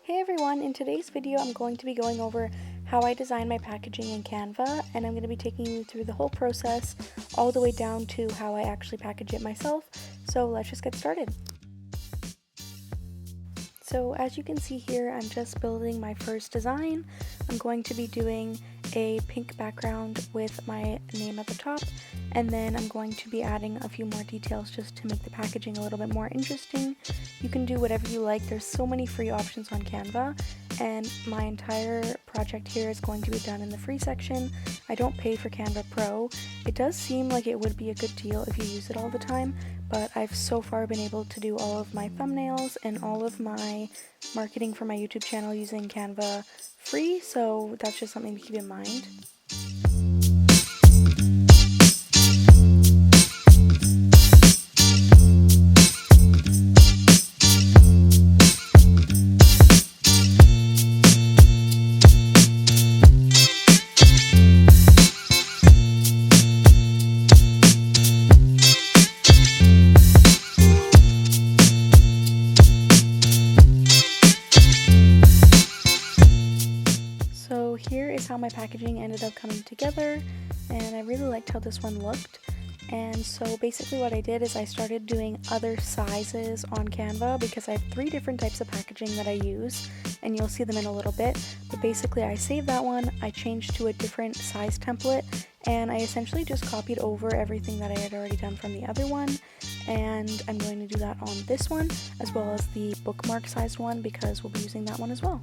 Hey everyone, in today's video I'm going to be going over how I design my packaging in Canva, and I'm going to be taking you through the whole process all the way down to how I actually package it myself. So let's just get started. So as you can see here, I'm just building my first design. I'm going to be doing a pink background with my name at the top, and then I'm going to be adding a few more details just to make the packaging a little bit more interesting. You can do whatever you like. There's so many free options on Canva, and my entire project here is going to be done in the free section. I don't pay for Canva Pro. It does seem like it would be a good deal if you use it all the time, but I've so far been able to do all of my thumbnails and all of my marketing for my YouTube channel using Canva free, so that's just something to keep in mind. So here is how my packaging ended up coming together, and I really liked how this one looked. And so basically what I did is I started doing other sizes on Canva because I have 3 different types of packaging that I use, and you'll see them in a little bit. But basically I saved that one, I changed to a different size template, and I essentially just copied over everything that I had already done from the other one, and I'm going to do that on this one as well as the bookmark sized one because we'll be using that one as well.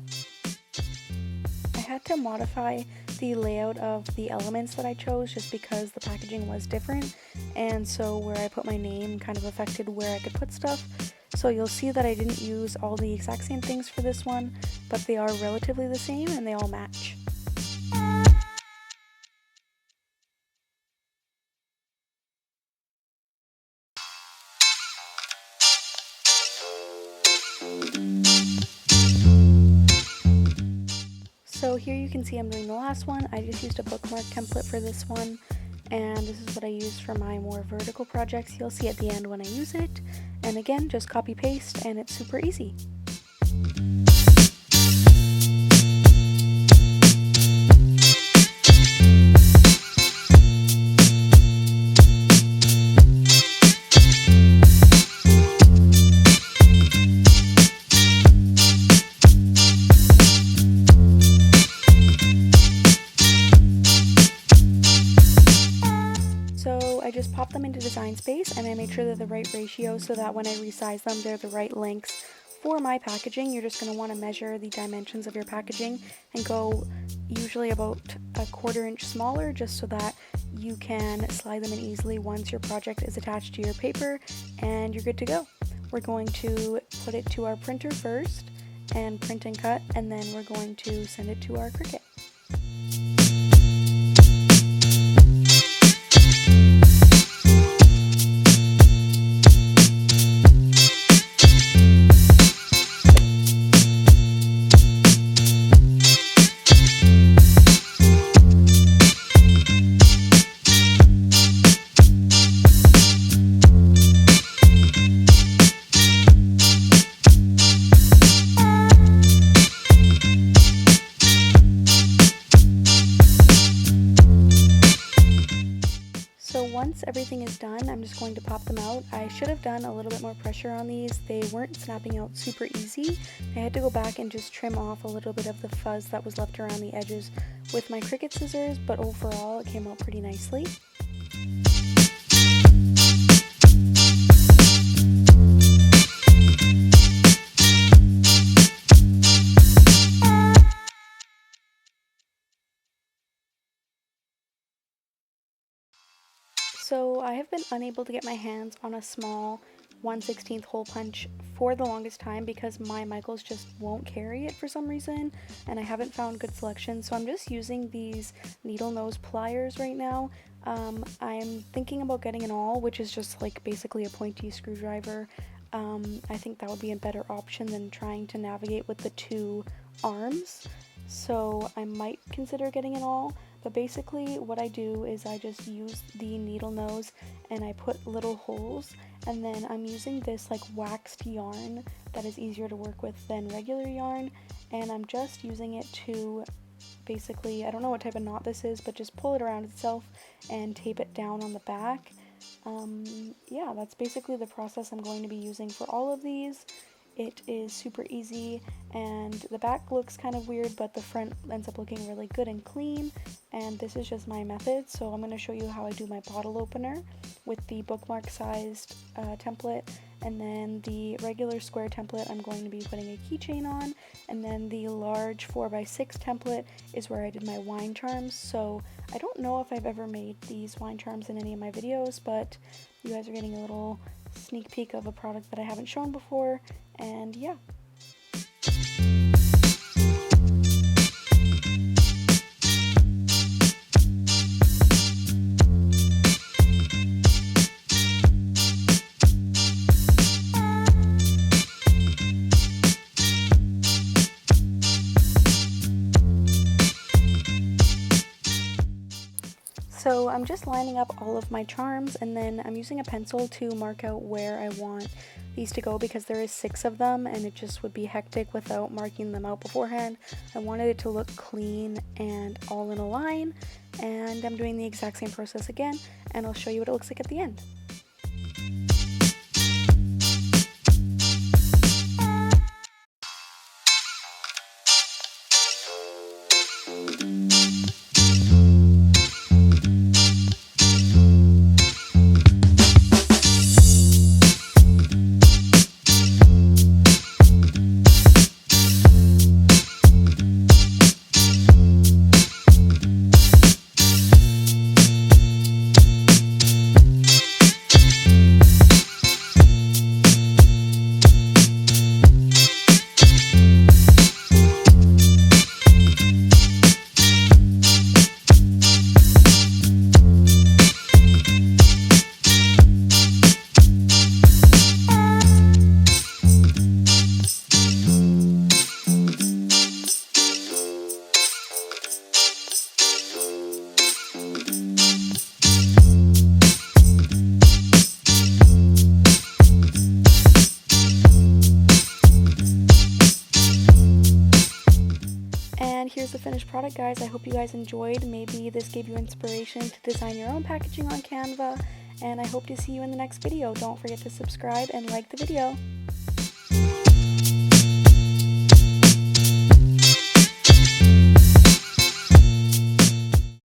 I had to modify the layout of the elements that I chose just because the packaging was different, and so where I put my name kind of affected where I could put stuff. So you'll see that I didn't use all the exact same things for this one, but they are relatively the same and they all match. So here you can see I'm doing the last one. I just used a bookmark template for this one, and this is what I use for my more vertical projects. You'll see at the end when I use it, and again, just copy paste and it's super easy. I just popped them into Design Space and I made sure they're the right ratio so that when I resize them, they're the right lengths for my packaging. You're just going to want to measure the dimensions of your packaging and go usually about a 1/4 inch smaller just so that you can slide them in easily once your project is attached to your paper and you're good to go. We're going to put it to our printer first and print and cut, and then we're going to send it to our CRICUT. Once everything is done, I'm just going to pop them out. I should have done a little bit more pressure on these. They weren't snapping out super easy. I had to go back and just trim off a little bit of the fuzz that was left around the edges with my CRICUT scissors, but overall it came out pretty nicely. So I have been unable to get my hands on a small 1/16 hole punch for the longest time because my Michaels just won't carry it for some reason, and I haven't found good selection, so I'm just using these needle nose pliers right now. I'm thinking about getting an awl, which is just like basically a pointy screwdriver. I think that would be a better option than trying to navigate with the 2 arms, so I might consider getting an awl. but basically what I do is I just use the needle nose and I put little holes, and then I'm using this like waxed yarn that is easier to work with than regular yarn, and I'm just using it to basically, I don't know what type of knot this is, but just pull it around itself and tape it down on the back. Yeah, that's basically the process I'm going to be using for all of these. It is super easy, and the back looks kind of weird, but the front ends up looking really good and clean, and this is just my method. So I'm going to show you how I do my bottle opener with the bookmark sized template, and then the regular square template I'm going to be putting a keychain on, and then the large 4x6 template is where I did my wine charms. So I don't know if I've ever made these wine charms in any of my videos, but you guys are getting a little sneak peek of a product that I haven't shown before, and yeah. So I'm just lining up all of my charms, and then I'm using a pencil to mark out where I want these to go because there is 6 of them and it just would be hectic without marking them out beforehand. I wanted it to look clean and all in a line, and I'm doing the exact same process again, and I'll show you what it looks like at the end. And here's the finished product, guys. I hope you guys enjoyed. Maybe this gave you inspiration to design your own packaging on Canva, and I hope to see you in the next video. Don't forget to subscribe and like the video.